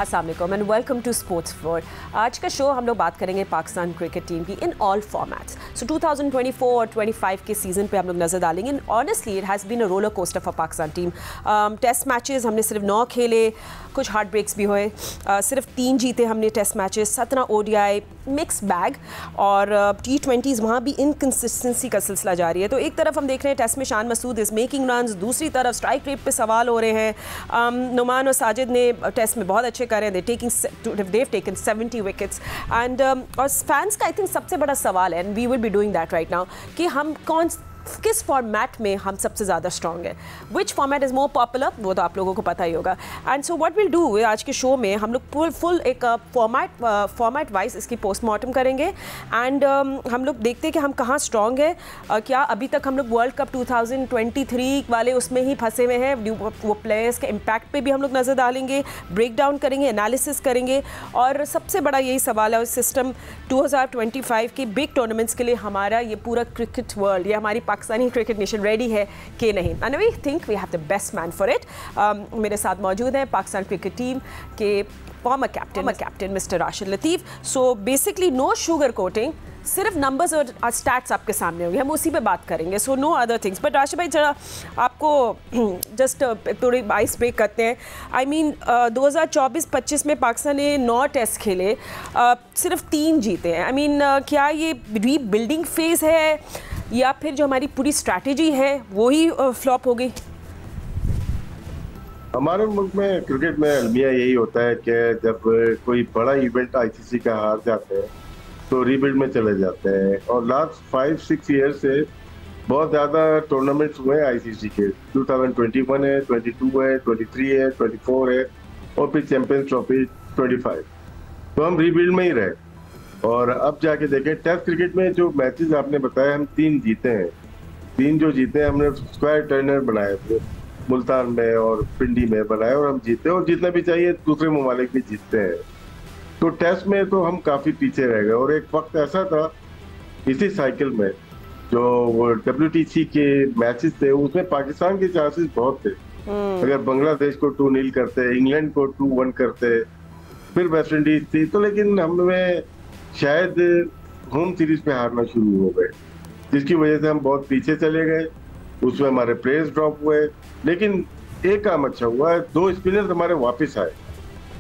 अस्सलाम वालेकुम and welcome to Sports Floor. आज का शो हम लोग बात करेंगे पाकिस्तान क्रिकेट टीम की इन ऑल फॉर्मेट्स। सो 2024 और 25 के सीज़न पे हम लोग नज़र डालेंगे। And honestly it has been a roller coaster for Pakistan team. Test matches हमने सिर्फ 9 खेले, कुछ हार्ट ब्रेक्स भी हुए, सिर्फ 3 जीते हमने test matches, 17 ODI, mix bag और T20s वहाँ भी इनकन्सिस्टेंसी का सिलसिला जारी है। तो एक तरफ हम देख रहे हैं टेस्ट में Shan Masood is making runs, दूसरी तरफ स्ट्राइक रेट पे सवाल हो रहे हैं। नुमान और साजिद ने टेस्ट में बहुत अच्छे कर रहे हैं, they've taken 70 wickets and और फैंस का आई थिंक सबसे बड़ा सवाल है, and we will be doing that right now, कि हम किस फॉर्मेट में हम सबसे ज़्यादा स्ट्रॉन्ग है, विच फॉर्मेट इज़ मोर पॉपुलर, वो तो आप लोगों को पता ही होगा। And so what will do आज के शो में हम लोग फुल एक फॉर्मेट वाइज इसकी पोस्टमार्टम करेंगे एंड हम लोग देखते हैं कि हम कहाँ स्ट्रॉन्ग है। क्या अभी तक हम लोग वर्ल्ड कप 2023 वाले उसमें ही फंसे हुए हैं, वो प्लेयर्स के इम्पैक्ट पे भी हम लोग नज़र डालेंगे, ब्रेक डाउन करेंगे, एनालिसिस करेंगे, और सबसे बड़ा यही सवाल है सिस्टम 2025 के बिग टूर्नामेंट्स के लिए हमारा ये पूरा क्रिकेट वर्ल्ड, ये हमारी पाकिस्तानी क्रिकेट नेशन रेडी है कि नहीं। And we think we have the best man for it. मेरे साथ मौजूद हैं पाकिस्तान क्रिकेट टीम के former captain mister Rashid Latif. So basically no sugar coating, सिर्फ नंबर्स और स्टैट्स आपके सामने होंगे, हम उसी पे बात करेंगे, so no other things. But Rashid भाई जरा आपको जस्ट थोड़ी आइस ब्रेक करते हैं। आई मीन 2024-25 में पाकिस्तान ने 9 टेस्ट खेले, सिर्फ 3 जीते हैं। आई मीन क्या ये रीबिल्डिंग फेज़ है या फिर जो हमारी पूरी स्ट्रैटेजी है वो ही फ्लॉप हो गई? हमारे मुल्क में क्रिकेट में अलमिया यही होता है कि जब कोई बड़ा इवेंट ICC का हार जाते हैं तो रीबिल्ड में चले जाते हैं, और लास्ट 5-6 ईयर से बहुत ज़्यादा टूर्नामेंट्स हुए हैं ICC के। 2021 है, 22 है, 23 है, 24 है, और फिर चैंपियंस ट्रॉफी 25। तो हम रीबिल्ड में ही रहे, और अब जाके देखें टेस्ट क्रिकेट में जो मैचेस आपने बताया, हम 3 जीते हैं। 3 जो जीते हैं हमने स्क्वायर टर्नर बनाए थे, मुल्तान में और पिंडी में बनाए, और हम जीते, और जितना भी चाहिए दूसरे ममालिक भी जीतते हैं। तो टेस्ट में तो हम काफ़ी पीछे रह गए, और एक वक्त ऐसा था इसी साइकिल में जो वो WTC के मैचेस थे उसमें पाकिस्तान के चांसेस बहुत थे। अगर बांग्लादेश को 2-0 करते, इंग्लैंड को 2-1 करते, फिर वेस्ट इंडीज थी, तो लेकिन हमें शायद होम सीरीज पे हारना शुरू हो गए, जिसकी वजह से हम बहुत पीछे चले गए। उसमें हमारे प्लेयर्स ड्रॉप हुए, लेकिन एक काम अच्छा हुआ है, 2 स्पिनर्स हमारे वापस आए,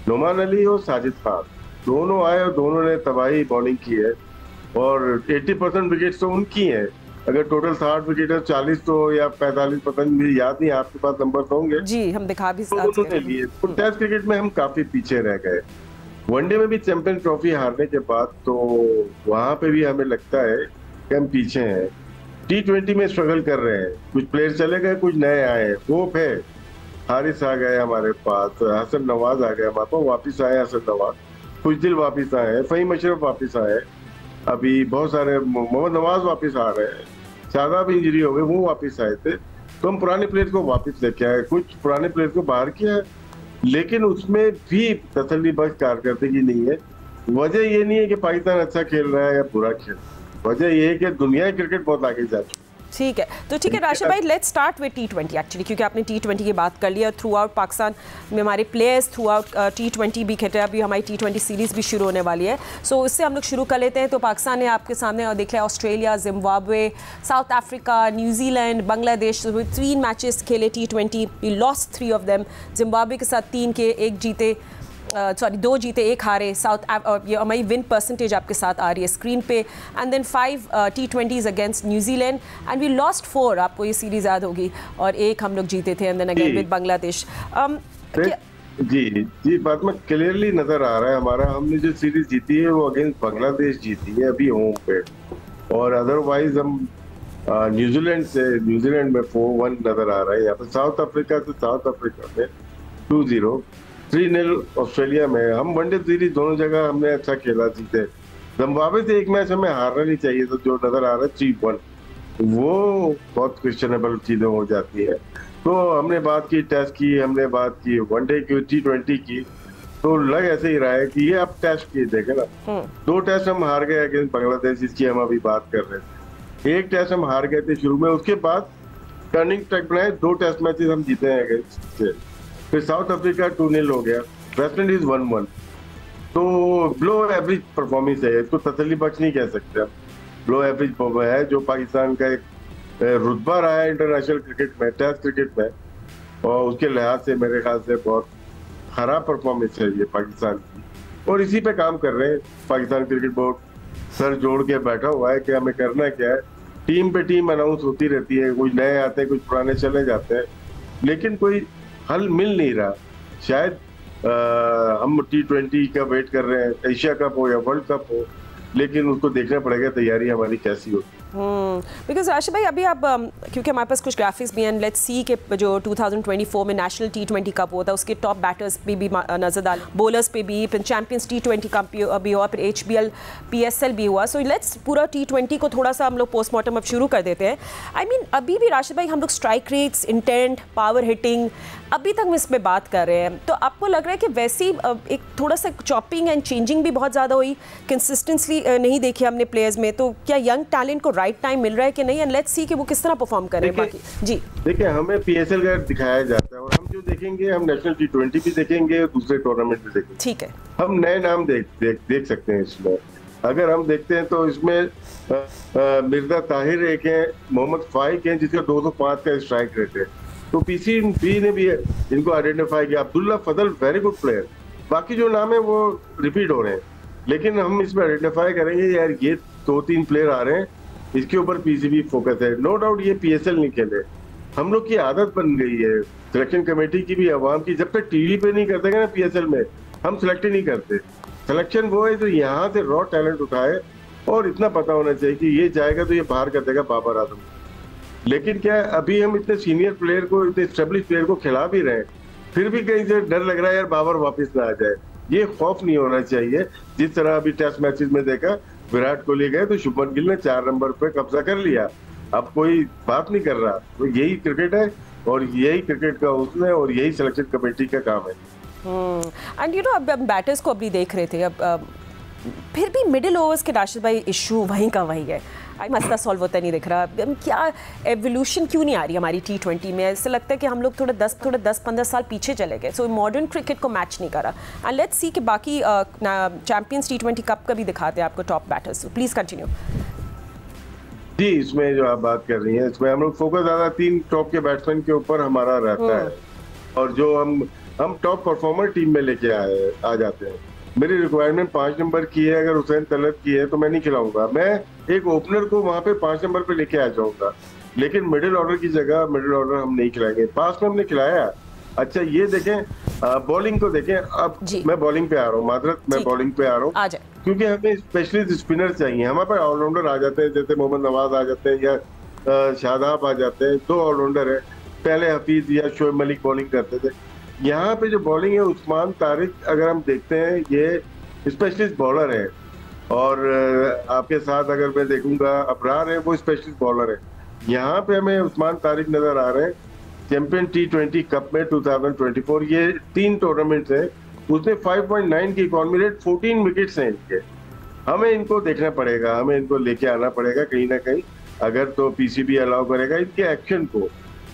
नुमान अली और साजिद खान, दोनों आए और दोनों ने तबाही बॉलिंग की है, और 80% विकेट्स तो उनकी हैं। अगर टोटल 60 विकेट है, 40 तो या 45%, मुझे याद नहीं, आपके पास नंबर होंगे जी, हम दिखा भी सकते हैं। तो टेस्ट क्रिकेट में हम काफी पीछे रह गए। वनडे में भी चैंपियंस ट्रॉफी हारने के बाद तो वहां पे भी हमें लगता है कि हम पीछे हैं। T20 में स्ट्रगल कर रहे हैं, कुछ प्लेयर चले गए, कुछ नए आए, होप है। हारिस आ गए हमारे पास, हसन नवाज आ गए हमारे पास, वापिस आए हसन नवाज, खुशदिल वापिस आए हैं, फहीम अशरफ वापिस आए, अभी बहुत सारे मोहम्मद नवाज वापिस आ रहे हैं, शादाब इंजरी हो गए, वो वापिस आए थे। तो हम पुराने प्लेयर को वापिस लेके आए, कुछ पुराने प्लेयर को बाहर किया है, लेकिन उसमें भी तसल्ली बख्श कारकर्दगी नहीं है। वजह ये नहीं है कि पाकिस्तान अच्छा खेल रहा है या बुरा खेल रहा है, वजह ये है कि दुनिया क्रिकेट बहुत आगे जा चुकी है। ठीक है, तो ठीक है राशिद भाई, let's start with T20 actually, क्योंकि आपने T20 की बात कर लिया। थ्रू आउट पाकिस्तान में हमारे प्लेयर्स थ्रू आउट T20 भी खेलते हैं, अभी हमारी T20 सीरीज़ भी शुरू होने वाली है। सो इससे हम लोग शुरू कर लेते हैं। तो पाकिस्तान ने आपके सामने और देख लिया Australia, Zimbabwe, South Africa, New Zealand, Bangladesh, 3 matches खेले T20, we lost 3 of them. Zimbabwe के साथ 3 के 1 जीते, 2 जीते 1 हारे। ये हमारी विन परसेंटेज आपके साथ आ रही है स्क्रीन पे। And then 5 T20s against New Zealand and we lost 4, आपको ये सीरीज याद होगी, और 1 हम लोग जीते थे and then again with Bangladesh. जी बात में क्लियरली नजर आ रहा है हमारा, हमने जो सीरीज जीती है वो अगेंस्ट बांग्लादेश जीती है अभी होम पे, और अदरवाइज हम न्यूजीलैंड में 4-1 नजर आ रहा है। यहाँ पे साउथ अफ्रीका में 2-0, 3-0 ऑस्ट्रेलिया में। हम वनडे सीरीज दोनों जगह हमने अच्छा खेला, जीते। जिम्बाब्वे से एक मैच हमें हारना नहीं चाहिए, तो जो नजर आ रहा है 3-1, वो बहुत क्वेश्चनेबल चीजें हो जाती है। तो हमने बात की टेस्ट की, हमने बात की वनडे की, T20 की, तो लग ऐसे ही रहा है कि ये अब टेस्ट की देखे ना, 2 टेस्ट हम हार गए अगेंस्ट बांग्लादेश, इसकी हम अभी बात कर रहे थे। 1 टेस्ट हम हार गए थे शुरू में, उसके बाद टर्निंग ट्रैक बनाए, 2 टेस्ट मैचेस हम जीते हैं अगेंस्ट। फिर साउथ अफ्रीका 2-0 हो गया, वेस्ट इंडीज 1-1, तो लो एवरेज परफॉर्मेंस है, इसको तसल्ली बख्श नहीं कह सकते हम। लो एवरेज है जो पाकिस्तान का एक रुतबा रहा है इंटरनेशनल क्रिकेट में, टेस्ट क्रिकेट में, और उसके लिहाज से मेरे ख्याल से बहुत खराब परफॉर्मेंस है ये पाकिस्तान की, और इसी पे काम कर रहे हैं। पाकिस्तान क्रिकेट बोर्ड सर जोड़ के बैठा हुआ है कि हमें करना क्या है। टीम पे टीम अनाउंस होती रहती है, कुछ नए आते हैं, कुछ पुराने चले जाते हैं, लेकिन कोई हल मिल नहीं रहा। शायद हम T20 का वेट कर रहे हैं, एशिया कप हो या वर्ल्ड कप हो, लेकिन उसको देखना पड़ेगा तैयारी हमारी कैसी होती है। बिकॉज राशिद भाई अभी आप क्योंकि हमारे पास कुछ ग्राफिक्स भी हैं, लेट्स सी के जो 2024 में नेशनल T20 कप हुआ था उसके टॉप बैटर्स पे भी नजर डाल, बॉलर्स पे भी, फिर चैंपियंस T20 कप भी हुआ, फिर HBL PSL भी हुआ। सो लेट्स पूरा T20 को थोड़ा सा हम लोग पोस्टमार्टम अब शुरू कर देते हैं। आई मीन अभी भी राशिद भाई हम लोग strike rates, intent, power hitting, अभी तक हम इस पर बात कर रहे हैं, तो आपको लग रहा है कि वैसी एक थोड़ा सा चॉपिंग एंड चेंजिंग भी बहुत ज़्यादा हुई, कंसिस्टेंसी नहीं देखी हमने प्लेयर्स में, तो क्या यंग टैलेंट को राइट टाइम मिल रहा है कि नहीं, एंड लेट्स सी कि वो किस तरह परफॉर्म करें बाकी। जी देखिए, हमें PSL का दिखाया जाता है, और हम जो देखेंगे हम नेशनल T20 भी देखेंगे, दूसरे टूर्नामेंट भी देखेंगे। ठीक है, हम नए नाम देख सकते हैं इसमें। अगर हम देखते हैं तो इसमें मिर्जा ताहिर एक है, मोहम्मद फाइक है जिसका 205 का स्ट्राइक रेट है, तो PCB ने भी इनको आइडेंटिफाई किया। अब्दुल्ला फजल वेरी गुड प्लेयर, बाकी जो नाम है वो रिपीट हो रहे हैं, लेकिन हम इसमें आइडेंटिफाई करेंगे यार ये 2-3 प्लेयर आ रहे हैं, इसके ऊपर PCB फोकस है। नो डाउट ये PSL नहीं खेले, हम लोग की आदत बन गई है, सिलेक्शन कमेटी की भी, अवाम की, जब तक टीवी पे नहीं करते ना PSL में, हम सिलेक्ट ही नहीं करते। सिलेक्शन वो है जो यहाँ से रॉ टैलेंट उठाए, और इतना पता होना चाहिए कि ये जाएगा तो ये बाहर कर देगा बाबर आजम। लेकिन क्या अभी हम इतने सीनियर प्लेयर को, इतने स्टेब्लिश प्लेयर को खिला भी रहे हैं, फिर भी कहीं से डर लग रहा है यार बाबर वापस ना आ जाए। ये खौफ नहीं होना चाहिए। जिस तरह अभी टेस्ट मैचेस में देखा, विराट कोहली गए तो शुभमन गिल ने 4 नंबर पे कब्जा कर लिया, अब कोई बात नहीं कर रहा। तो यही क्रिकेट है, और यही क्रिकेट का हुस्न है, और यही सिलेक्शन कमेटी का काम है। एंड यू नो अब बैटर्स को अभी देख रहे थे, अब फिर भी मिडिल ओवर्स के राशिद भाई इशू वहीं का वहीं है, मसला सॉल्व होता नहीं दिख रहा। क्या एवोल्यूशन क्यों नहीं आ रही हमारी T20 में? ऐसा लगता है कि हम लोग थोड़ा 10-15 साल पीछे चले गए, सो मॉडर्न क्रिकेट को मैच नहीं करा। एंड लेट्स सी कि बाकी चैंपियंस T20 कप का भी दिखाते हैं आपको टॉप बैटर्स, प्लीज कंटिन्यू। जी, इसमें जो आप बात कर रही हैं, इसमें हम लोग फोकस ज़्यादा 3 टॉप के बैट्समैन के ऊपर हमारा रहता है, और जो हम टॉप परफॉर्मर टीम में लेके आ जाते हैं। मेरी रिक्वायरमेंट 5 नंबर की है, अगर हुसैन तलब की है तो मैं नहीं खिलाऊंगा, मैं एक ओपनर को वहां पे 5 नंबर पे लेके आ जाऊंगा, लेकिन मिडिल ऑर्डर की जगह मिडिल ऑर्डर हम नहीं खिलाएंगे। पास में हमने खिलाया। अच्छा ये देखें, बॉलिंग को देखें, अब मैं बॉलिंग पे आ रहा हूँ, मादरत मैं बॉलिंग पे आ रहा हूँ, क्योंकि हमें स्पेशलिस्ट स्पिनर चाहिए। हमारे पास ऑलराउंडर आ जाते हैं, जैसे मोहम्मद नवाज आ जाते हैं, या शादाब आ जाते हैं, 2 ऑलराउंडर है। पहले हफीज या शोएब मलिक बॉलिंग करते थे। यहाँ पे जो बॉलिंग है, उस्मान तारिक अगर हम देखते हैं, ये स्पेशलिस्ट बॉलर है, और आपके साथ अगर मैं देखूंगा अबरार है, वो स्पेशलिस्ट बॉलर है। यहाँ पे हमें उस्मान तारिक नजर आ रहे हैं। चैंपियन T20 कप में 2024, ये 3 टूर्नामेंट है, उसने 5.9 की इकॉनमी रेट, 14 विकेट्स हैं इनके। हमें इनको देखना पड़ेगा, हमें इनको लेके आना पड़ेगा कहीं ना कहीं, अगर तो PCB अलाउ करेगा इनके एक्शन को।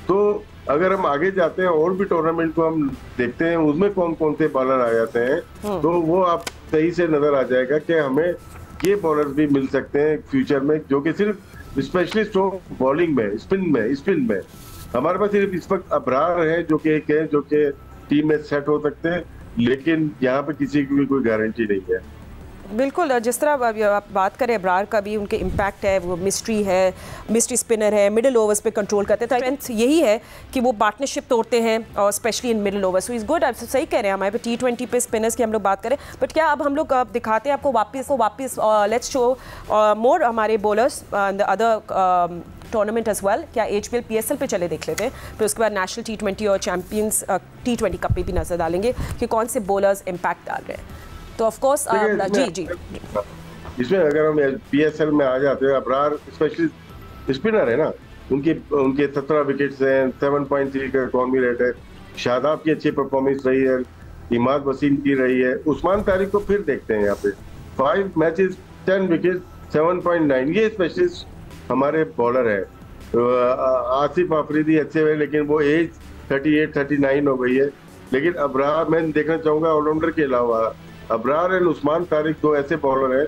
तो अगर हम आगे जाते हैं और भी टूर्नामेंट को हम देखते हैं, उसमें कौन कौन से बॉलर आ जाते हैं, तो वो आप सही से नजर आ जाएगा कि हमें ये बॉलर्स भी मिल सकते हैं फ्यूचर में, जो कि सिर्फ स्पेशलिस्ट हो बॉलिंग में, स्पिन में। हमारे पास सिर्फ इस वक्त अबरार है जो कि एक है, जो कि टीम में सेट हो सकते हैं, लेकिन यहाँ पे किसी की भी कोई गारंटी नहीं है। बिल्कुल, जिस तरह आप बात करें अबरार का भी, उनके इम्पैक्ट है, वो मिस्ट्री स्पिनर है, मिडिल ओवर्स पे कंट्रोल करते हैं, तो स्ट्रेंथ यही है कि वो पार्टनरशिप तोड़ते हैं, और specially in middle overs. So is good, आप सही कह रहे हैं। हमारे पे T20 पे स्पिनर्स की हम लोग बात करें, बट क्या अब हम लोग दिखाते हैं आपको वापस लेट्स शो मोर हमारे bowlers the other tournament as well. क्या HBL PSL पे चले देख लेते हैं, फिर उसके बाद नेशनल T20 और चैंपियंस T20 कप पे भी नजर डालेंगे कि कौन से बॉलर्स इम्पैक्ट डाल रहे हैं। तो ऑफ कोर्स जी इसमें अगर हम PSL में आ जाते हैं, अबरार स्पेशलिस्ट स्पिनर है ना, उनके 17 विकेट्स हैं, 7.3 का इकॉनमी रेट है। शादाब की अच्छी परफॉर्मेंस रही है, इमाद वसीम की रही है। उस्मान तारिक को फिर देखते हैं यहाँ पे, 5 मैचेस 10 विकेट 7.9, ये स्पेशलिस्ट हमारे बॉलर है। आसिफ आफरीदी अच्छे हुए, लेकिन वो एज 38-39 हो गई है, लेकिन अबरार, मैं देखना चाहूंगा ऑलराउंडर के अलावा अबरार एंड उस्मान तारिक दो ऐसे बॉलर हैं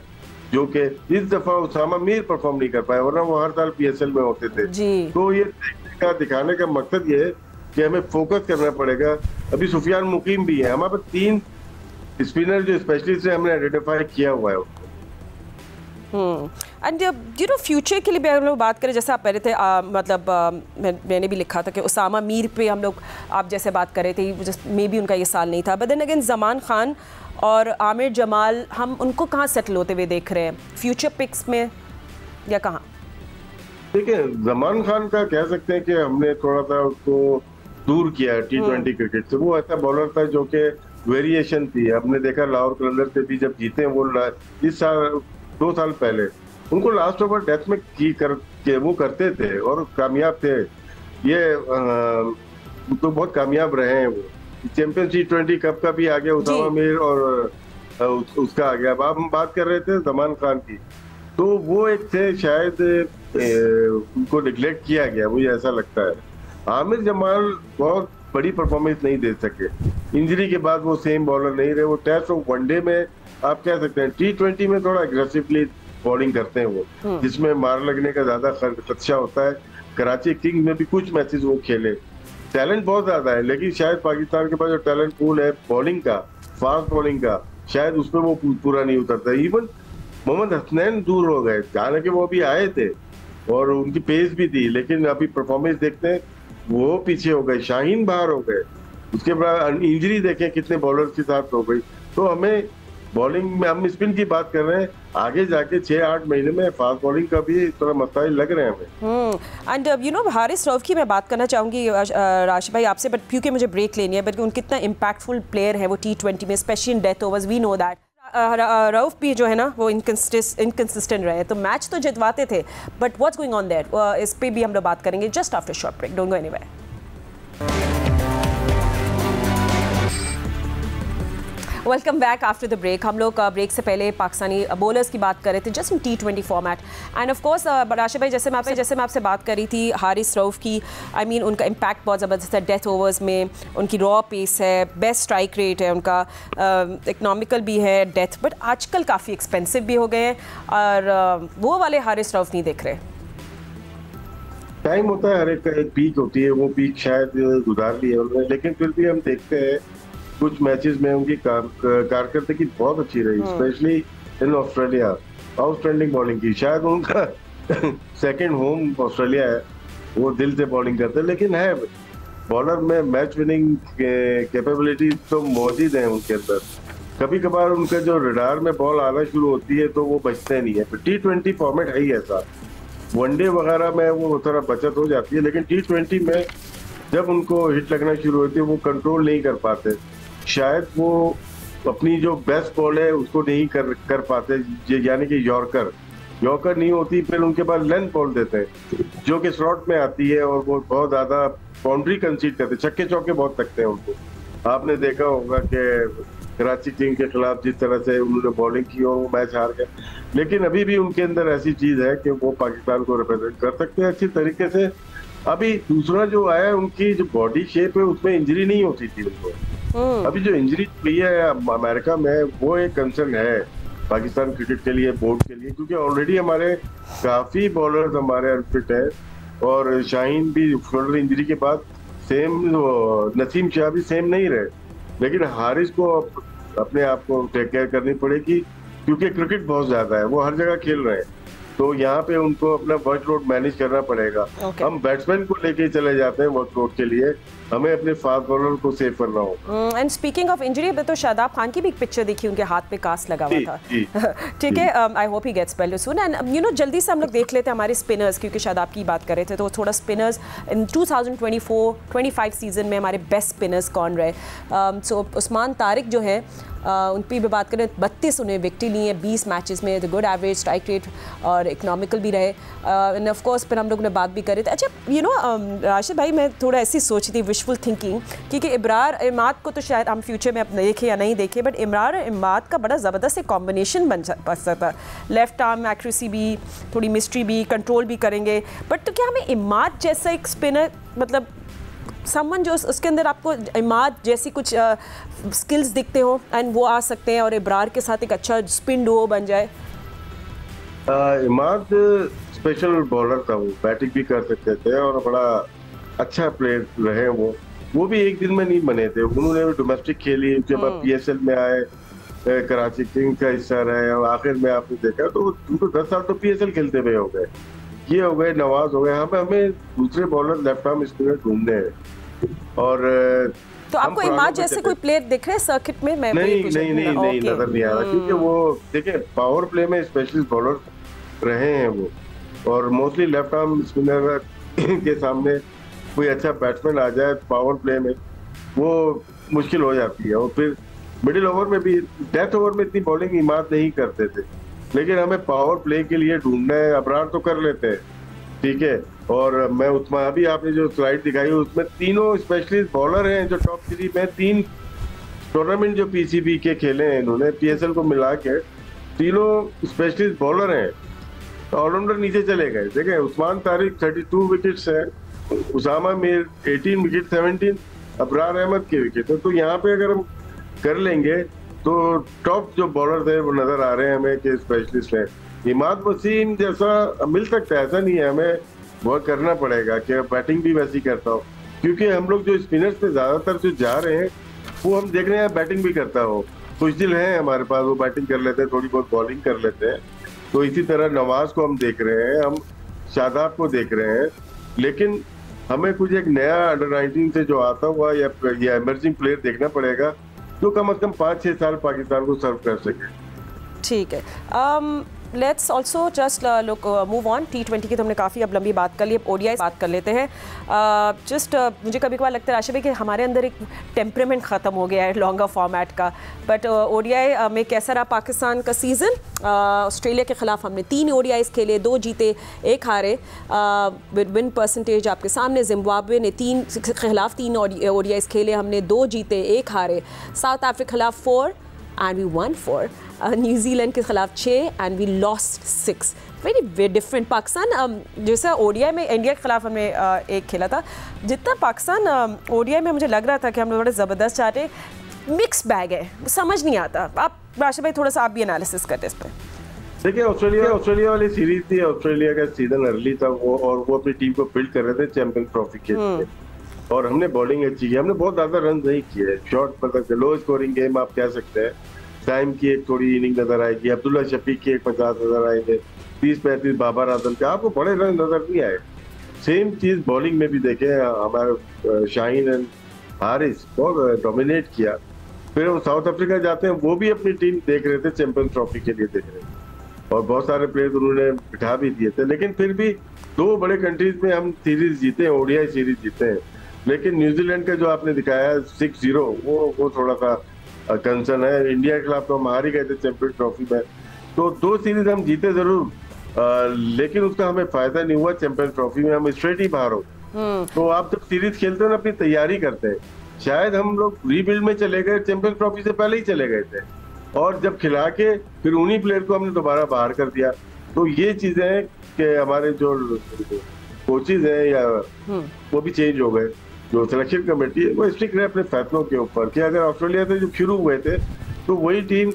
जो कि इस दफा उसामा मीर परफॉर्म नहीं कर पाए, वरना वो हर साल PSL में होते थे। तो ये दिखाने का मकसद ये है कि हमें फोकस करना पड़ेगा। अभी सुफियान मुकीम भी है, हमारे पास 3 स्पिनर जो स्पेशलिस्ट है, हमने आइडेंटिफाई किया हुआ है। एंड यू नो फ्यूचर के लिए भी हम लोग बात करें, जैसे आप कह रहे थे मतलब मैंने भी लिखा था कि उसामा मीर पे हम लोग आप जैसे बात कर रहे थे, मे बी उनका ये साल नहीं था, but then again Zaman Khan और आमिर जमाल, हम उनको कहाँ सेटल होते हुए देख रहे हैं फ्यूचर पिक्स में या कहाँ? देखिए, जमान खान का कह सकते हैं कि हमने थोड़ा सा उसको दूर किया T20 क्रिकेट से। वो ऐसा बॉलर था जो कि वेरिएशन थी। हमने देखा लाहौर कलंदर से भी जब जीते हैं वो इस साल 2 साल पहले, उनको लास्ट ओवर डेथ में वो करते थे और कामयाब थे। ये तो बहुत कामयाब रहे हैं। वो चैंपियंस T20 कप का भी आ गया उसामा मीर और उसका आ गया। अब हम बात कर रहे थे जमान खान की, तो वो एक थे शायद उनको निगलेक्ट किया गया, मुझे ऐसा लगता है। आमिर जमाल बहुत बड़ी परफॉर्मेंस नहीं दे सके, इंजरी के बाद वो सेम बॉलर नहीं रहे। वो टेस्ट और वनडे में आप कह सकते हैं, T20 में थोड़ा अग्रेसिवली बॉलिंग करते हैं वो, जिसमें मार लगने का ज्यादा खदशा होता है। कराची किंग्स में भी कुछ मैचेस वो खेले, टैलेंट बहुत ज्यादा है, लेकिन शायद पाकिस्तान के पास जो टैलेंट पूल है बॉलिंग का, फास्ट बॉलिंग का, शायद उसमें वो पूरा नहीं उतरता। इवन मोहम्मद हसनैन दूर हो गए, हालांकि वो अभी आए थे और उनकी पेस भी थी, लेकिन अभी परफॉर्मेंस देखते हैं वो पीछे हो गए। शाहीन बाहर हो गए, उसके बाद इंजरी देखें कितने बॉलर के साथ हो गई। तो हमें बॉलिंग में, हम स्पिन की बात कर रहे हैं, आगे जाके 6-8 महीने में फास्ट बॉलिंग का भी थोड़ा मसाइल लग रहे हैं हमें। And you no Haris Rauf की मैं बात करना चाहूँगी राशिद भाई आपसे, बट क्योंकि मुझे ब्रेक लेनी है, बट उन कितना इम्पैक्टफुल प्लेयर है वो T20 में, specially in death overs, we know that. Rauf भी जो है ना वो इनकंसिस्टेंट रहे, तो मैच तो जितवाते थे, but what's going on there, इस पे भी हम लोग बात करेंगे just after short break. Don't go anywhere. Welcome back after the break. हम लोग ब्रेक से पहले पाकिस्तानी बॉलर्स की बात कर रहे थे just in T20 format, end of course Rashid भाई जैसे मैं आपसे बात कर रही थी हारिस रऊफ की, आई मीन उनका इम्पैक्ट बहुत ज़बरदस्त है डेथ ओवर्स में, उनकी रॉ पेस है, बेस्ट स्ट्राइक रेट है उनका, इकनॉमिकल भी है डेथ, बट आजकल काफ़ी एक्सपेंसिव भी हो गए हैं और वो वाले हारिस रऊफ नहीं दिख रहे। टाइम होता है, हर एक का एक पीक होती है, वो पीक शायद गुजार ली है उन्होंने, लेकिन फिर भी हम देखते हैं कुछ मैचेस में उनकी कारकर्दगी बहुत अच्छी रही, specially in Australia. Outstanding bowling की, शायद उनका सेकंड होम ऑस्ट्रेलिया है, वो दिल से बॉलिंग करते हैं, लेकिन है बॉलर में मैच विनिंग कैपेबिलिटी तो मौजूद है उनके अंदर। कभी कभार उनका जो रडार में बॉल आना शुरू होती है तो वो बचते नहीं है। T20 फॉर्मेट है ही ऐसा, वनडे वगैरह में वो थोड़ा बचत हो जाती है, लेकिन T20 में जब उनको हिट लगना शुरू होती है वो कंट्रोल नहीं कर पाते। शायद वो अपनी जो बेस्ट बॉल है उसको नहीं कर पाते, यानी कि यॉर्कर नहीं होती, फिर उनके बाद लेंथ बॉल देते हैं जो कि स्लॉट में आती है और वो बहुत ज्यादा बाउंड्री कंसीड करते हैं, छक्के चौके बहुत तकते हैं उनको। आपने देखा होगा कि कराची किंग के खिलाफ जिस तरह से उन्होंने बॉलिंग की और वो मैच हार गए, लेकिन अभी भी उनके अंदर ऐसी चीज है कि वो पाकिस्तान को रिप्रेजेंट कर सकते हैं अच्छी तरीके से। अभी दूसरा जो आया है, उनकी जो बॉडी शेप है उसमें इंजरी नहीं होती थी उनको, अभी जो इंजरी हुई है अमेरिका में वो एक कंसर्न है पाकिस्तान क्रिकेट के लिए, बोर्ड के लिए, क्योंकि ऑलरेडी हमारे काफी बॉलर्स हमारे अनफिट है और शाहीन भी शोल्डर इंजरी के बाद सेम, नसीम शाह भी सेम नहीं रहे, लेकिन हारिस को अपने आप को टेक केयर करनी पड़ेगी क्योंकि क्रिकेट बहुत ज्यादा है, वो हर जगह खेल रहे हैं, तो यहाँ पे उनको अपना वर्कलोड मैनेज करना पड़ेगा। हम बैट्समैन को लेके चले जाते हैं वर्कलोड के लिए, हमें अपने फास्ट बॉलर को सेव करना होगा। एंड स्पीकिंग ऑफ इंजरी, तो शादाब खान की भी एक पिक्चर देखी, उनके हाथ पे कास्ट लगा हुआ था। ठीक है, I hope he gets well soon. And you know जल्दी से हम लोग देख लेते हैं हमारे स्पिनर्स, क्योंकि शादाब की बात कर रहे थे, तो थोड़ा स्पिनर्स इन 2024-25 सीजन में हमारे बेस्ट स्पिनर्स कौन रहे। सो उस्मान तारिक जो है उन पर भी बात करें, 32 उन्हें विकेट ली है 20 मैचेस में, the good average, strike rate और इकनॉमिकल भी रहे। एंड ऑफ कोर्स फिर हम लोग ने बात भी करी थी। अच्छा यू नो राशिद भाई, मैं थोड़ा ऐसी सोची थी, विशफुल थिंकिंग, क्योंकि इब्रार इमाद को तो शायद हम फ्यूचर में अब देखें या नहीं देखें, बट इमरान इमाद का बड़ा ज़बरदस्त एक कॉम्बिनेशन बन सकता है, लेफ्ट आर्म एक्यूरेसी भी, थोड़ी मिस्ट्री भी, कंट्रोल भी करेंगे, बट तो क्या हमें इमाद जैसा एक स्पिनर मतलब समवन जो उसके अंदर आपको इमाद जैसी कुछ स्किल्स दिखते हो एंड वो आ सकते हैं और इब्रार के साथ एक अच्छा स्पिन डुओ बन जाए? इमाद स्पेशल बॉलर था, वो बैटिंग भी कर सकते थे और बड़ा अच्छा प्लेयर रहे। वो भी एक दिन में नहीं बने थे, उन्होंने डोमेस्टिक खेली, उसके बाद PSL में आए, कराची किंग्स का हिस्सा रहे और आखिर में आपने देखा तो उनको 10 साल तो PSL खेलते हुए हो गए। ये हो गए, नवाज हो गए, हमें दूसरे बॉलर लेफ्ट आर्म स्पिनर ढूंढने हैं। और तो आपको इमाद जैसे कोई प्लेयर दिख रहे हैं सर्किट में? मैं नहीं नजर नहीं आ रहा, क्योंकि वो देखिए पावर प्ले में स्पेशलिस्ट बॉलर रहे हैं वो, और मोस्टली लेफ्ट आर्म स्पिनर के सामने कोई अच्छा बैट्समैन आ जाए पावर प्ले में वो मुश्किल हो जाती है। और फिर मिडिल ओवर में भी, डेथ ओवर में इतनी बॉलिंग इमाद नहीं करते थे, लेकिन हमें पावर प्ले के लिए ढूंढना है। अबरार तो कर लेते हैं, ठीक है, और मैं उसमें अभी आपने जो स्लाइड दिखाई उसमें तीनों स्पेशलिस्ट बॉलर हैं जो टॉप 3 में 3 टूर्नामेंट जो PCB के खेले हैं इन्होंने, PSL को मिला के तीनों स्पेशलिस्ट बॉलर हैं। ऑलराउंडर नीचे चले गए, देखें उस्मान तारिक 32 विकेट्स है, उसामा मीर 18 विकेट 17, अबरार अहमद के विकेट है। तो यहाँ पे अगर हम कर लेंगे तो टॉप जो बॉलर थे वो नजर आ रहे हैं हमें कि स्पेशलिस्ट हैं। इमाद वसीम जैसा मिल सकता है, ऐसा नहीं है, हमें वर्क करना पड़ेगा कि बैटिंग भी वैसी करता हो, क्योंकि हम लोग जो स्पिनर्स पे ज्यादातर जो जा रहे हैं वो हम देख रहे हैं बैटिंग भी करता हो। कुछ दिल हैं हमारे पास, वो बैटिंग कर लेते हैं, थोड़ी बहुत बॉलिंग कर लेते हैं। तो इसी तरह नवाज को हम देख रहे हैं, हम शादाब को देख रहे हैं, लेकिन हमें कुछ एक नया अंडर-19 से जो आता हुआ या एमर्जिंग प्लेयर देखना पड़ेगा जो कम से कम 5-6 साल पाकिस्तान को सर्व कर सके। ठीक है, let's also just look move on. T20 की तो हमने काफ़ी अब लंबी बात कर ली, अब ODI बात कर लेते हैं। मुझे कभी कभार लगता है राशिद भाई कि हमारे अंदर एक टेम्परेमेंट ख़त्म हो गया है लॉन्गर फॉर्मेट का, बट ODI में कैसा रहा पाकिस्तान का सीज़न? ऑस्ट्रेलिया के ख़िलाफ़ हमने 3 ODIs खेले, 2 जीते 1 हारे, विन परसेंटेज आपके सामने। जिम्बाब्वे ने 3 के खिलाफ 3 ODIs खेले, हमने 2 जीते 1 हारे। साउथ अफ्रीका के खिलाफ 4 and we won 4, न्यूजीलैंड के खिलाफ 6 and we lost 6। Very different Pakistan. जैसा ODI में इंडिया के खिलाफ हमने एक खेला था, जितना पाकिस्तान ODI में मुझे लग रहा था कि हम लोग बड़े ज़बरदस्त चाहते, मिक्स बैग है, समझ नहीं आता। आप राशिद भाई थोड़ा सा आप भी एनालिसिस करते इस पर। देखिए ऑस्ट्रेलिया वाली सीरीज थी, ऑस्ट्रेलिया का सीजन अर्ली था वो, और वो अपनी टीम को बिल्ड कर रहे थे चैंपियंस ट्रॉफी के लिए, और हमने बॉलिंग अच्छी की, हमने बहुत ज्यादा रन नहीं किए, शॉर्ट मतलब लो स्कोरिंग गेम आप कह सकते हैं। टाइम की एक थोड़ी इनिंग नजर आएगी, अब्दुल्ला शफीक की एक 50 नजर आएंगे, 30-35 बाबर आजम के, आपको बड़े रन नजर नहीं आए। सेम चीज बॉलिंग में भी देखे, हमारे शाहीन एंड हारिस बहुत डोमिनेट किया। फिर हम साउथ अफ्रीका जाते हैं, वो भी अपनी टीम देख रहे थे, चैंपियंस ट्रॉफी के लिए देख रहे थे, और बहुत सारे प्लेयर उन्होंने बिठा भी दिए थे, लेकिन फिर भी 2 बड़े कंट्रीज में हम सीरीज जीते हैं, ODI सीरीज जीते हैं। लेकिन न्यूजीलैंड का जो आपने दिखाया 6-0 वो थोड़ा सा कंसर्न है। इंडिया के खिलाफ तो हम हार ही गए थे चैंपियंस ट्रॉफी में, तो 2 सीरीज हम जीते जरूर, लेकिन उसका हमें फायदा नहीं हुआ। चैंपियंस ट्रॉफी में हम स्ट्रेट ही बाहर हो। तो आप जब सीरीज खेलते हो ना, अपनी तैयारी करते हैं, शायद हम लोग रीबिल्ड में चले गए, चैंपियंस ट्रॉफी से पहले ही चले गए थे, और जब खिला के फिर उन्हीं प्लेयर को हमने दोबारा बाहर कर दिया। तो ये चीजें हैं कि हमारे जो कोचेज हैं या वो भी चेंज हो गए, जो सिलेक्शन कमेटी है वो स्ट्रिक्ट रहे अपने फैसलों के ऊपर, कि अगर ऑस्ट्रेलिया से जो शुरू हुए थे तो वही टीम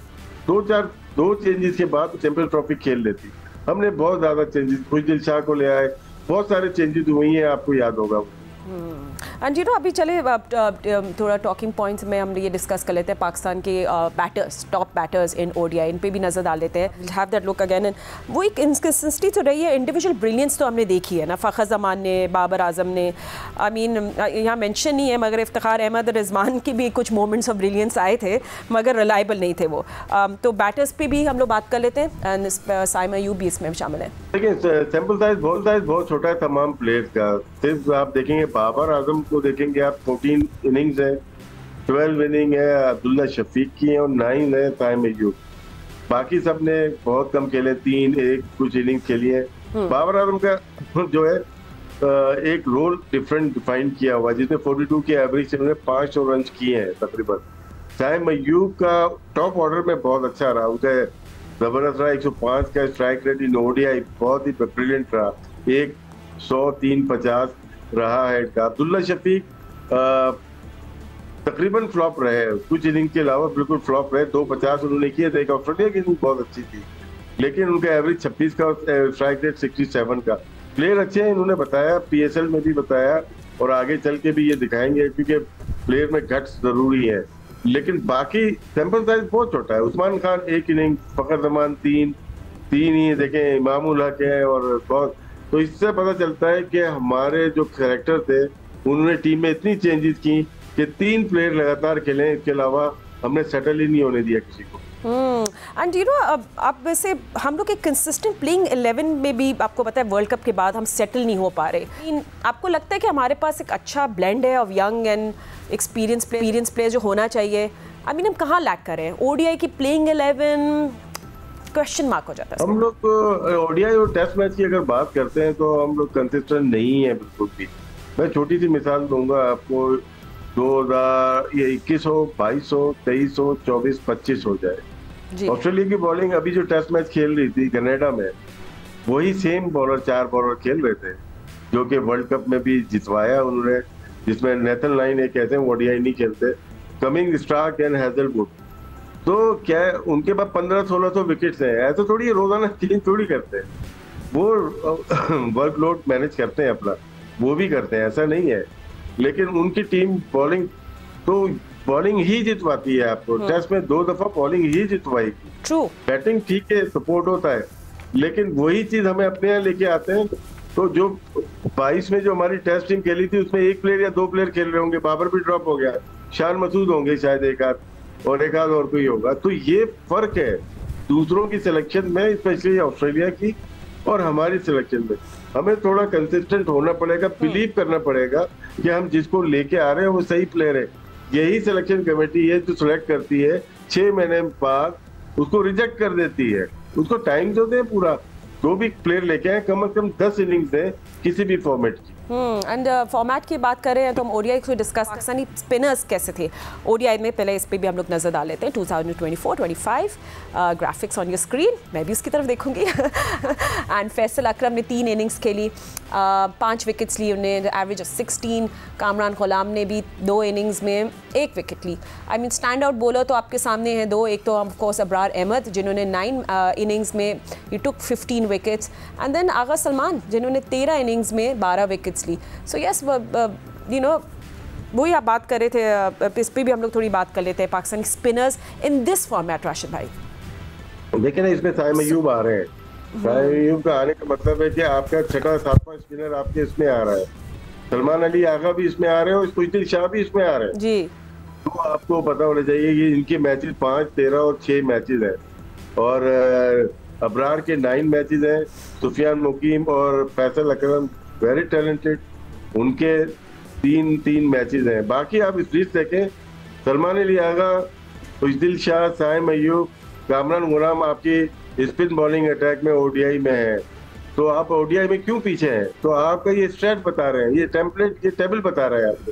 2 चेंजेस के बाद चैंपियंस ट्रॉफी खेल लेती। हमने बहुत ज्यादा चेंजेस, खुशदिल शाह को ले आए, बहुत सारे चेंजेस हुई हैं, आपको याद होगा। एंड अभी चले थोड़ा टॉकिंग पॉइंट्स में हम ये डिस्कस कर लेते हैं पाकिस्तान के बैटर्स, टॉप बैटर्स इन ODI, इन पे भी नज़र डाल लेते हैं। Have that look again, and वो एक इंकन्सिस्टेंसी तो रही है, इंडिविजुअल ब्रिलियंस तो हमने देखी है ना, फ़खर जमान ने, बाबर आजम ने, आई मीन यहाँ मेंशन नहीं है, मगर इफ्तिखार अहमद, रिजवान की भी कुछ मोमेंट्स ऑफ ब्रिलियंस आए थे, मगर रिलायबल नहीं थे वो। तो बैटर्स पे भी हम लोग बात कर लेते हैं, एंड साइम अयूब भी इसमें शामिल है। देखिए सैंपल साइज बहुत छोटा है तमाम प्लेयर्स का। सिर्फ आप देखेंगे बाबर आजम को देखेंगे आप, 14 इनिंग्स है, 12 इनिंग है अब्दुल्ला शफीक की है, और 9 है साइम अयूब। बाकी सब ने बहुत कम खेले, 3-1 कुछ इनिंग्स खेली है। बाबर आजम का जो है एक रोल डिफरेंट डिफाइन किया हुआ, जिसमें 42 के एवरेज से उन्होंने 500 रन किए हैं तकरीबन। साइम अयूब का टॉप ऑर्डर में बहुत अच्छा रहा, उसे जबरदस्त रहा, 105 का स्ट्राइक रेट इन ODI बहुत ही ब्रिलियंट रहा, 100-3-50 रहा है इनका। अब्दुल्ला शफीक तकरीबन फ्लॉप रहे, कुछ इनिंग के अलावा बिल्कुल फ्लॉप रहे। 250 उन्होंने किए थे, एक ऑस्ट्रेलिया की इनिंग बहुत अच्छी थी, लेकिन उनका एवरेज 26 का, स्ट्राइक रेट 67 का। प्लेयर अच्छे हैं, इन्होंने बताया, पीएसएल में भी बताया और आगे चल के भी ये दिखाएंगे, क्योंकि प्लेयर में गट्स जरूरी है। लेकिन बाकी सैंपल साइज बहुत छोटा है। उस्मान खान 1 इनिंग, फखर जमान 3 ही देखें, इमामुल हक है और बहुत। तो इससे पता चलता है कि हमारे जो कैरेक्टर थे उन्होंने टीम में इतनी चेंजेस की कि 3 प्लेयर लगातार खेले, इसके अलावा हमने सेटल ही नहीं होने दिया किसी को। एंड यू नो, अब आप वैसे हम लोग एक कंसिस्टेंट प्लेइंग 11 में भी आपको पता है वर्ल्ड कप के बाद हम सेटल नहीं हो पा रहे। आपको लगता है कि हमारे पास एक अच्छा ब्लेंड है of young and experience player जो होना चाहिए? आई मीन हम कहाँ लैक कर रहे हैं? ओडीआई की प्लेइंग 11 क्वेश्चन मार्क हो जाता है। हम लोग ओडीआई और टेस्ट मैच की अगर बात करते हैं तो हम लोग कंसिस्टेंट नहीं है बिल्कुल भी। मैं छोटी सी मिसाल दूंगा आपको, 2021 हो, 22 हो, 23 हो, 24, 25 हो जाए, ऑस्ट्रेलिया की बॉलिंग अभी जो टेस्ट मैच खेल रही थी कनाडा में, वही सेम बॉलर 4 बॉलर खेल रहे थे जो कि वर्ल्ड कप में भी जितवाया उन्होंने, जिसमें नेथन लाइन एक ऐसे ओडीआई नहीं खेलते, कमिंग, स्टार्क एंड हैजलवुड। तो क्या उनके पास 1500-1600 विकेट्स हैं। ऐसा थोड़ी रोजाना चेंज थोड़ी करते हैं, वो वर्कलोड मैनेज करते हैं अपना, वो भी करते हैं, ऐसा नहीं है। लेकिन उनकी टीम बॉलिंग तो बॉलिंग ही जितवाती है आपको। टेस्ट में 2 दफा बॉलिंग ही जितवाएगी। ट्रू, बैटिंग ठीक है, सपोर्ट होता है, लेकिन वही चीज हमें अपने यहाँ लेके आते हैं। तो जो 22 में जो हमारी टेस्ट टीम खेली थी उसमें 1 प्लेयर या 2 प्लेयर खेल रहे होंगे, बाबर भी ड्रॉप हो गया, शान मसूद होंगे शायद एक आध और कोई होगा। तो ये फर्क है दूसरों की सिलेक्शन में, स्पेशली ऑस्ट्रेलिया की और हमारी सिलेक्शन में। हमें थोड़ा कंसिस्टेंट होना पड़ेगा, बिलीव करना पड़ेगा कि हम जिसको लेके आ रहे हैं वो सही प्लेयर है। यही सिलेक्शन कमेटी है जो सिलेक्ट करती है, 6 महीने बाद उसको रिजेक्ट कर देती है। उसको टाइम तो दें पूरा, जो भी प्लेयर लेके आए कम से कम 10 इनिंग्स दें किसी भी फॉर्मेट की। एंड फॉर्मेट की बात कर रहे हैं तो हम ओडीआई को डिस्कस, पाकिस्तानी स्पिनर्स कैसे थे ओडीआई में, पहले इस पे भी हम लोग नजर डाल लेते हैं। 2024-25 ग्राफिक्स ऑन योर स्क्रीन, मैं भी उसकी तरफ देखूंगी। एंड फैसल अकरम ने 3 इनिंग्स खेली, 5 विकेट्स ली उन्हें, एवरेज ऑफ 16। कामरान गुलाम ने भी 2 इनिंग्स में 1 विकेट ली। I mean stand out bowler तो आपके सामने हैं 2, एक तो ऑफ कोर्स अब्रार अहमद जिन्होंने 9 इनिंग्स में ही took 15 wickets, and then Agha Salman जिन्होंने 13 इनिंग्स में 12 विकेट्स ली। सो यस, यू नो, वही आप बात कर रहे थे, इस पर भी हम लोग थोड़ी बात कर लेते हैं, Pakistani spinners in this format. Rashid भाई देखिए ना, इसमें साइम अय्यूब आ रहे हैं। साइम अय्यूब का आने का मतलब है कि आपका 6वां 7वां स्पिनर आपके इसमें आ रहा है। सलमान अली आगा भी इसमें आ रहे हैं और खुशदिल शाह भी इसमें आ रहे हैं जी। तो आपको पता होना चाहिए कि इनके मैचेस 5, 13 और 6 मैचेस हैं, और अबरार के 9 मैचेस हैं। सुफियान मुकीम और फैसल अकरम वेरी टैलेंटेड, उनके 3 मैचेस हैं। बाकी आप इस लिस्ट देखें, सलमान अली आगा, खुशदिल शाह, साइम अय्यूब, कामरान गुलाम आपकी स्पिन बॉलिंग अटैक में ओडीआई में है। तो आप ओडीआई में क्यों पीछे हैं? तो आपका ये स्ट्रेट बता रहे हैं, ये टेम्पलेट, ये टेबल बता रहे हैं आपको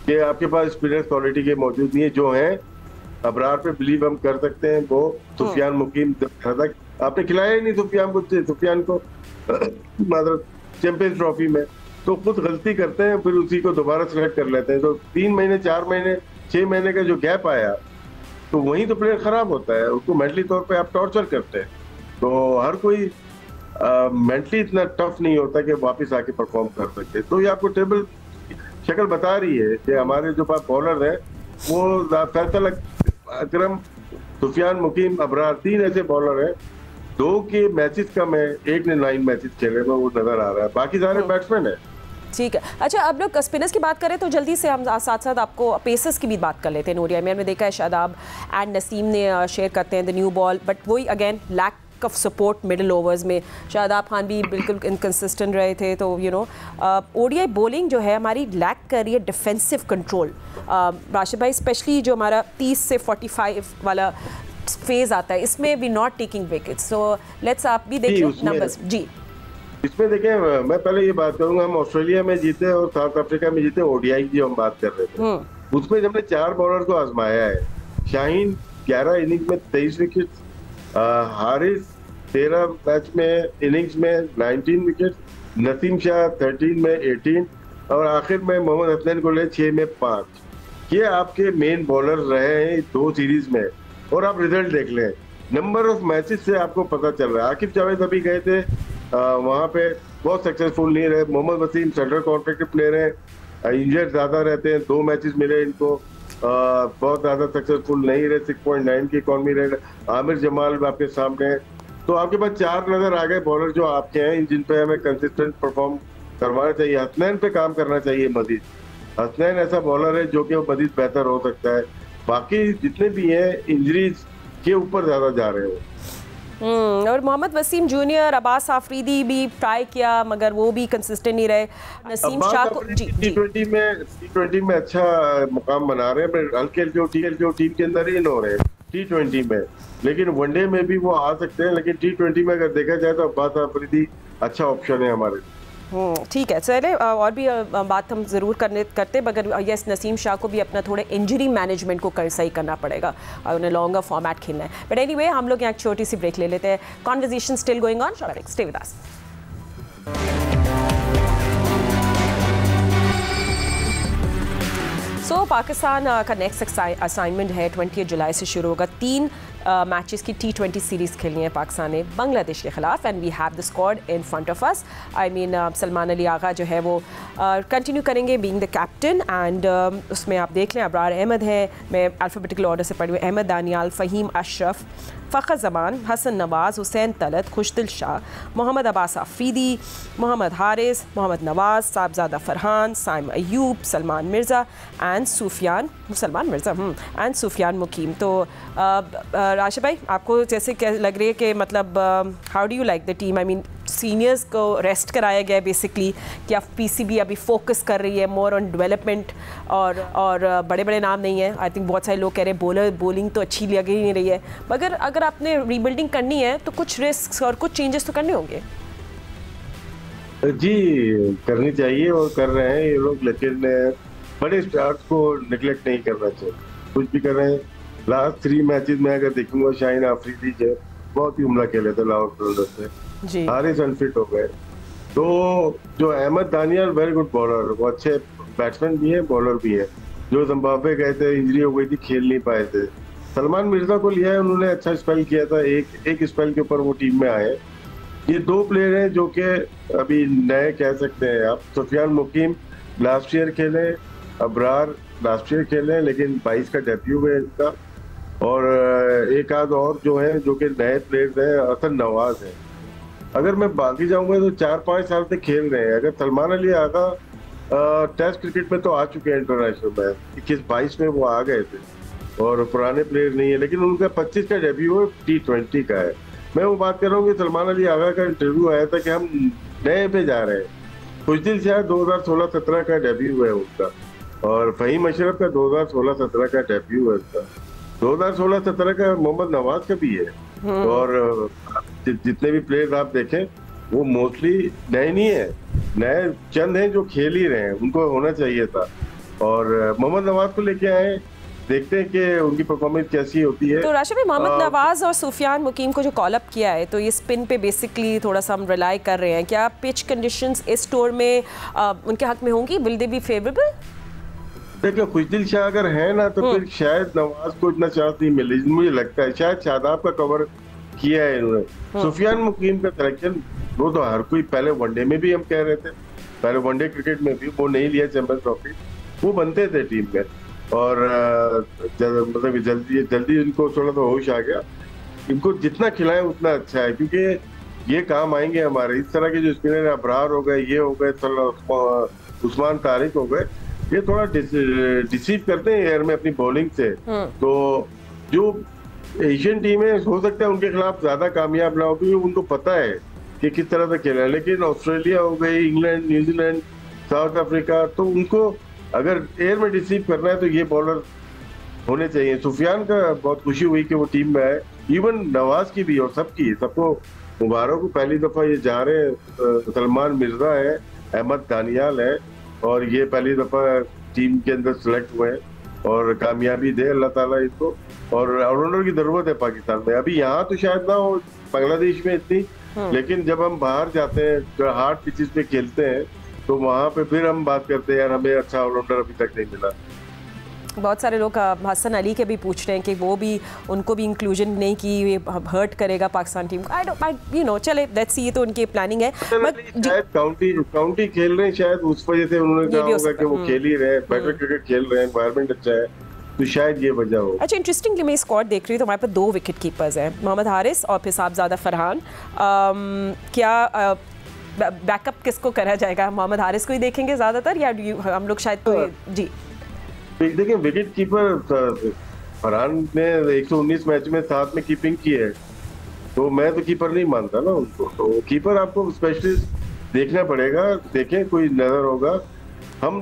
कि आपके पास स्पिनर क्वालिटी के मौजूद नहीं है। जो है अबरार पे बिलीव हम कर सकते हैं, वो सुफियान मुकीम तक आपने खिलाया ही नहीं सुफियान को मतलब चैंपियंस ट्रॉफी में, तो खुद गलती करते हैं, फिर उसी को दोबारा सिलेक्ट कर लेते हैं। तो 3 महीने, 4 महीने, 6 महीने का जो गैप आया, तो वहीं तो प्लेयर खराब होता है, उसको मेंटली तौर पे आप टॉर्चर करते हैं। तो हर कोई मेंटली इतना टफ नहीं होता कि वापस आके परफॉर्म कर सके। तो ये आपको टेबल शक्ल बता रही है कि हमारे जो पास बॉलर है वो फैसल अकरम, सुफियान मुकीम, अबरार, 3 ऐसे बॉलर हैं। 2 के मैचेस कम है, एक ने 9 मैचेस खेले में, वो नजर आ रहा है, बाकी सारे बैट्समैन है। ठीक है। अच्छा, अब लोग स्पिनर्स की बात करें तो जल्दी से हम साथ साथ आपको पेसर्स की भी बात कर लेते हैं। ओडीआई में हमने देखा है शादाब एंड नसीम ने शेयर करते हैं द न्यू बॉल, बट वही again lack of support middle overs में। शादाब खान भी बिल्कुल इनकंसिस्टेंट रहे थे। तो यू नो, ओडीआई बॉलिंग जो है हमारी लैक कर रही है डिफेंसिव कंट्रोल। राशिद भाई, स्पेशली जो हमारा 30 से 45 वाला फेज आता है, इसमें we not taking wickets. So let's, आप भी देखिए नंबर्स जी। इसमें देखें, मैं पहले ये बात करूंगा, हम ऑस्ट्रेलिया में जीते और साउथ अफ्रीका में जीते, ओडीआई की जो हम बात कर रहे थे, उसमें हमने 4 बॉलर को आजमाया है। शाहीन 11 इनिंग्स में 23 विकेट, हारिस 13 मैच में इनिंग्स में 19 विकेट, नसीम शाह 13 में 18, और आखिर में मोहम्मद हसनैन को ले 6 में 5। ये आपके मेन बॉलर रहे हैं 2 सीरीज में, और आप रिजल्ट देख लें, नंबर ऑफ मैचेस से आपको पता चल रहा है। आकिब जावेद अभी गए थे वहां पे, बहुत सक्सेसफुल नहीं रहे। Mohammad Wasim central contracted player है, इंजर्ड ज्यादा रहते हैं, 2 मैचेस मिले इनको, बहुत ज्यादा सक्सेसफुल नहीं रहे, 6.9 की इकॉनमी रेट। आमिर जमाल आपके सामने है, तो आपके पास 4 नजर आ गए बॉलर जो आपके हैं, जिन पे हमें कंसिस्टेंट परफॉर्म करवाना चाहिए। हसनैन पे काम करना चाहिए मजीद। हसनैन ऐसा बॉलर है जो कि मजीद बेहतर हो सकता है। बाकी जितने भी हैं इंजरीज के ऊपर ज्यादा जा रहे हो। और मोहम्मद वसीम जूनियर, अब्बास आफरीदी भी ट्राई किया मगर वो भी कंसिस्टेंट नहीं रहे। नसीम शाह को टी20 में अच्छा मुकाम बना रहे हैं, हल्के हल्के टीम के अंदर इन हो रहे हैं टी20 में, लेकिन वनडे में भी वो आ सकते हैं। लेकिन टी20 में अगर देखा जाए तो अब्बास आफरीदी अच्छा ऑप्शन है हमारे। ठीक है, चले और भी बात हम ज़रूर करते, मगर यस नसीम शाह को भी अपना थोड़े इंजरी मैनेजमेंट को सही करना पड़ेगा और उन्हें लॉन्गर फॉर्मेट खेलना है। बट एनीवे हम लोग यहाँ एक छोटी सी ब्रेक ले लेते हैं। Conversation still going on, stay with us. So Pakistan का नेक्स्ट असाइनमेंट है 20 जुलाई से शुरू होगा। 3 मैचेस की T20 सीरीज़ खेलनी है पाकिस्तान ने बांग्लादेश के खिलाफ, and we have the squad in front of us. I mean Salman Ali Agha जो है वो कंटिन्यू करेंगे बीइंग द कैप्टन, एंड उसमें आप देख लें अबरार अहमद है, मैं अल्फ़ाबेटिकल ऑर्डर से पढ़ी हुई, अहमद दानियाल, फ़हीम अशरफ, फ़खर ज़मान, हसन नवाज़, हुसैन तलत, खुशदिल शाह, मोहम्मद अब्बास आफरीदी, मोहम्मद हारिस, मोहम्मद नवाज़, साहबजादा फरहान, साइम अयूब, सलमान मिर्ज़ा एंड सूफियान मुकीम। तो राशिद भाई, आपको जैसे क्या लग रही है कि मतलब how do you like the team? I mean seniors को रेस्ट कराया गया है बेसिकली, कि अब पीसीबी अभी फोकस कर रही है मोर ऑन डेवलपमेंट, और बड़े बड़े नाम नहीं है। आई थिंक बहुत सारे लोग कह रहे हैं बॉलिंग तो अच्छी लग ही नहीं रही है, मगर अगर आपने रीबिल्डिंग करनी है तो कुछ रिस्क और कुछ चेंजेस तो करने होंगे। जी करनी चाहिए और कर रहे हैं ये लोग, लेकिन बड़े स्टार्स को निगलेक्ट नहीं करना चाहिए। कुछ भी कर रहे हैं। लास्ट 3 मैचेस में अगर देखूंगा, शाहीन आफरीदी जो बहुत ही उम्दा खेले थे लाहौर से, हारिस अनफिट हो गए। तो जो Ahmed Daniyal very good bowler, वो अच्छे बैट्समैन भी है बॉलर भी है। जो जिम्बाब्वे गए थे, इंजरी हो गई थी, खेल नहीं पाए थे। सलमान मिर्जा को लिया है उन्होंने, अच्छा स्पेल किया था, एक स्पेल के ऊपर वो टीम में आए। ये 2 प्लेयर हैं जो कि अभी नए कह सकते हैं आप। सुफियान मुकीम लास्ट ईयर खेले, अबरार लास्ट ईयर खेले, लेकिन 22 का डेब्यू है इनका। और एक आध और जो है जो कि नए प्लेयर्स हैं, हसन नवाज है। अगर मैं बाकी जाऊंगा तो 4-5 साल से खेल रहे हैं। अगर सलमान अली आगा टेस्ट क्रिकेट में तो आ चुके हैं इंटरनेशनल में, 21-22 में वो आ गए थे, और पुराने प्लेयर नहीं है, लेकिन उनका 25 का डेब्यू T20 का है। मैं वो बात कर रहा हूँ कि सलमान अली आगा का इंटरव्यू आया था कि हम नए पे जा रहे हैं। खुशदिल शाह 2016-17 का डेब्यू है उनका, और फ़हीम अशरफ का 2016-17 का डेब्यू है उसका। 2016-17 का मोहम्मद नवाज का भी है। और जितने भी प्लेयर्स आप देखें वो मोस्टली नए नहीं है, नए चंद हैं जो खेल ही रहे हैं, उनको होना चाहिए था। और मोहम्मद नवाज को लेके आए, देखते हैं कि उनकी परफॉर्मेंस कैसी होती है। तो राशिद भाई, मोहम्मद नवाज और सुफियान मुकीम को जो कॉल अप किया है, तो ये स्पिन पे बेसिकली थोड़ा सा हम रिलाई कर रहे हैं। क्या पिच कंडीशंस इस टूर में उनके हक में होंगी? Will they B favourable? देखिए, खुशदिल शाह अगर है ना तो फिर शायद नवाज को इतना चांस नहीं मिले, मुझे लगता है। शायद शादाब का कवर किया है इन्होंने। सुफियान मुकीम का सिलेक्शन, वो तो हर कोई, पहले वनडे में भी हम कह रहे थे, पहले वनडे क्रिकेट में भी वो नहीं लिया चैंपियंस ट्रॉफी, वो बनते थे टीम में। और मतलब जल्दी इनको थोड़ा सा होश आ गया। इनको जितना खिलाएं उतना अच्छा है, क्योंकि ये काम आएंगे हमारे। इस तरह के जो स्पिनर अबरार हो गए, ये हो गए, उस्मान तारिक हो गए, ये थोड़ा डिसीव करते हैं एयर में अपनी बॉलिंग से। तो जो एशियन टीम है, हो सकता है उनके खिलाफ ज्यादा कामयाब ना हो, क्योंकि उनको पता है कि किस तरह से खेलना है। लेकिन ऑस्ट्रेलिया हो गई, इंग्लैंड, न्यूजीलैंड, साउथ अफ्रीका, तो उनको अगर एयर में डिसीव करना है तो ये बॉलर होने चाहिए। सुफियान का बहुत खुशी हुई कि वो टीम में है, इवन नवाज की भी और सबको मुबारक हो, पहली दफा ये जा रहे हैं। सलमान मिर्जा है, अहमद दानियाल है, और ये पहली दफा टीम के अंदर सेलेक्ट हुए हैं, और कामयाबी दे अल्लाह ताला इनको। और ऑलराउंडर की जरूरत है पाकिस्तान में। अभी यहाँ तो शायद ना हो बांग्लादेश में इतनी, लेकिन जब हम बाहर जाते हैं, हार्ड पिचेस पे खेलते हैं, तो वहाँ पे फिर हम बात करते हैं यार हमें अच्छा ऑलराउंडर अभी तक नहीं मिला। बहुत सारे लोग हसन अली के भी पूछ रहे हैं कि वो भी, उनको भी इंक्लूजन नहीं की, ये हर्ट करेगा पाकिस्तान टीम को। आई डोंट चले लेट्स सी, ये तो उनकी प्लानिंग है। शायद काउंटी खेल रहे हैं, शायद उस वजह से उन्होंने कहा होगा कि वो खेल ही रहे हैं, बेटर क्रिकेट खेल रहे हैं, एनवायरनमेंट अच्छा है, तो शायद ये वजह हो। अच्छा, इंटरेस्टिंगली मैं स्क्वाड देख रही हूँ तो हमारे पास 2 विकेट कीपर्स हैं, मोहम्मद हारिस और फिर साहबजादा फरहान। क्या बैकअप किसको करा जाएगा? मोहम्मद हारिस को ही देखेंगे ज़्यादातर या हम लोग शायद कोई? जी देखिए, विकेट कीपर फरहान ने 119 मैच में 7 में कीपिंग की है, तो मैं तो कीपर नहीं मानता ना उनको, तो कीपर आपको स्पेशलिस्ट देखना पड़ेगा। देखें कोई नजर होगा, हम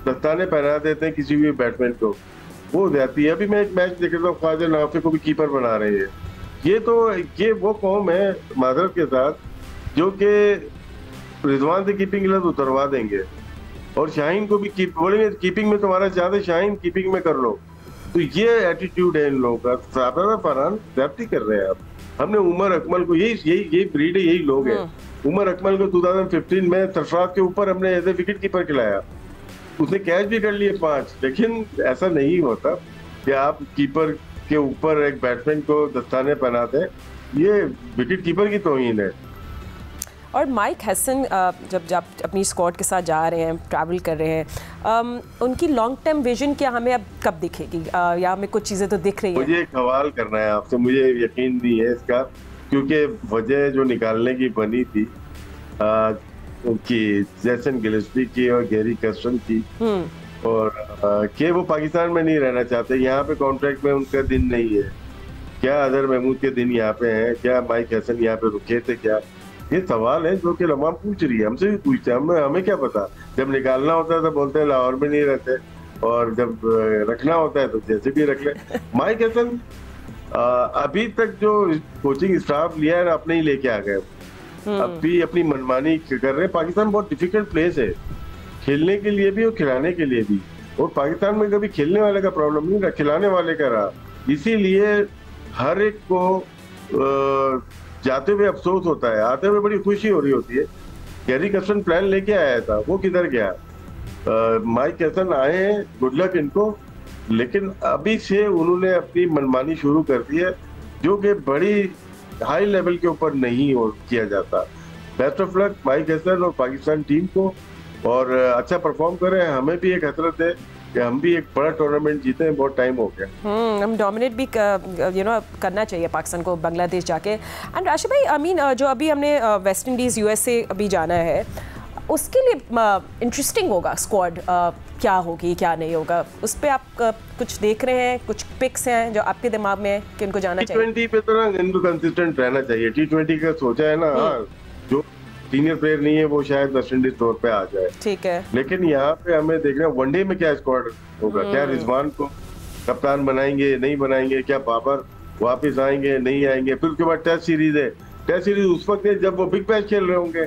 दस्ताने पहना देते हैं किसी भी बैट्समैन को, वो जाती है। अभी मैं एक मैच देख रहा था, ख्वाजा नाफे को भी कीपर बना रहे हैं। ये वो कौम है माजरत के साथ जो कि रिजवान से कीपिंग के लिए उतरवा देंगे और शाहीन को भी बोलेंगे कीपिंग में तुम्हारा ज्यादा, शाहीन कीपिंग में कर लो। तो ये एटीट्यूड है इन लोगों का। साहबजादा फरहान ज्यादती कर रहे हैं आप। हमने उमर अकमल को, यही ब्रीड है, यही लोग हैं। उमर अकमल को 2015 में सरफराज के ऊपर हमने एज ए विकेट कीपर खिलाया, उसने कैच भी कर लिए 5। लेकिन ऐसा नहीं होता कि आप कीपर के ऊपर एक बैट्समैन को दस्ताने पहनाते हैं, ये विकेट कीपर की तौहीन है। और माइक हैसन जब अपनी स्क्वाड के साथ जा रहे हैं, ट्रैवल कर रहे हैं, उनकी लॉन्ग टर्म विजन क्या हमें अब कब दिखेगी, या हमें कुछ चीज़ें तो दिख रही हैं? मुझे एक सवाल करना है आपसे, मुझे यकीन नहीं है इसका, क्योंकि वजह जो निकालने की बनी थी कि जैसन गिलेस्पी की और गैरी कर्स्टन की, और कि वो पाकिस्तान में नहीं रहना चाहते, यहाँ पे कॉन्ट्रैक्ट में उनका दिन नहीं है। क्या अजहर महमूद के दिन यहाँ पे हैं? क्या माइक हैसन यहाँ पे रुके थे? क्या ये सवाल है जो कि लमाम पूछ रही है, हमसे भी पूछते हैं। हमें क्या पता, जब निकालना होता है तो बोलते हैं लाहौर में नहीं रहते, और जब रखना होता है तो जैसे भी रख ले। माइक हैसन अभी तक जो कोचिंग स्टाफ लिया है ना, अपने ही लेके आ गए, अभी अपनी मनमानी कर रहे हैं। पाकिस्तान बहुत डिफिकल्ट प्लेस है खेलने के लिए भी और खिलाने के लिए भी, और पाकिस्तान में कभी खेलने वाले का प्रॉब्लम नहीं रहा, खिलाने वाले का रहा। इसीलिए हर एक को जाते हुए अफसोस होता है, आते हुए बड़ी खुशी हो रही होती है। गैरी कर्स्टन प्लान लेके आया था, वो किधर गया? माइक हैसन आए हैं, गुड लक इनको, लेकिन अभी से उन्होंने अपनी मनमानी शुरू कर दी है, जो कि बड़ी हाई लेवल के ऊपर नहीं किया जाता। Best of luck mic Hesson और पाकिस्तान टीम को, और अच्छा परफॉर्म करें। हमें भी एक हसरत है कि हम भी एक बड़ा टूर्नामेंट जीते हैं, बहुत टाइम हो गया। हम डोमिनेट भी करना चाहिए पाकिस्तान को बांग्लादेश जाके। एंड राशिद भाई, आई मीन जो अभी हमने वेस्ट इंडीज़ USA अभी जाना है, उसके लिए इंटरेस्टिंग होगा स्क्वाड, क्या होगी क्या नहीं होगा, उस पर आप कुछ देख रहे हैं? कुछ पिक्स हैं जो आपके दिमाग में है कि उनको जाना चाहिए? T20 पे तो ना इनको कंसिस्टेंट रहना चाहिए। T20 का सोचा है ना, जो सीनियर प्लेयर नहीं है वो शायद वेस्ट इंडीज तौर पे आ जाए, ठीक है। लेकिन यहाँ पे हमें देखना वनडे में क्या स्क्वाड होगा। क्या रिजवान को कप्तान बनाएंगे, नहीं बनाएंगे? क्या बाबर वापस आएंगे, नहीं आएंगे? फिर उसके बाद टेस्ट सीरीज है। टेस्ट सीरीज उस वक्त है जब वो बिग मैच खेल रहे होंगे,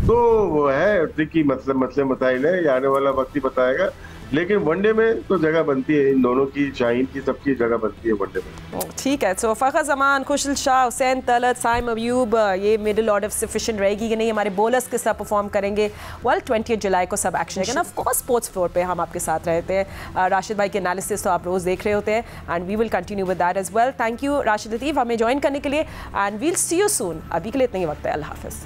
तो वो है ट्रिकी मसले मसाइल है, आने वाला वक्त ही बताएगा। लेकिन वनडे में तो जगह बनती है, इन दोनों की, शाहीन की, सबकी जगह बनती है वनडे में। ठीक है, तो फ़खर जमान, खुशल शाह, हुसैन तलत, साइम अयूब, ये मिडिल ऑर्डर सफिशिएंट रहेगी कि नहीं? हमारे बॉलर्स के साथ परफॉर्म करेंगे? 20 जुलाई को सब एक्शन है ना, ऑफ कोर्स स्पोर्ट्स फ्लोर पे हम आपके साथ रहते हैं। राशिद भाई के एनालिसिस तो आप रोज़ देख रहे होते हैं, and we will continue with that as well. Thank you Rashid Latif हमें ज्वाइन करने के लिए, and we'll see you soon. अभी के लिए इतना ही वक्त है, अल्लाह हाफ़िज़।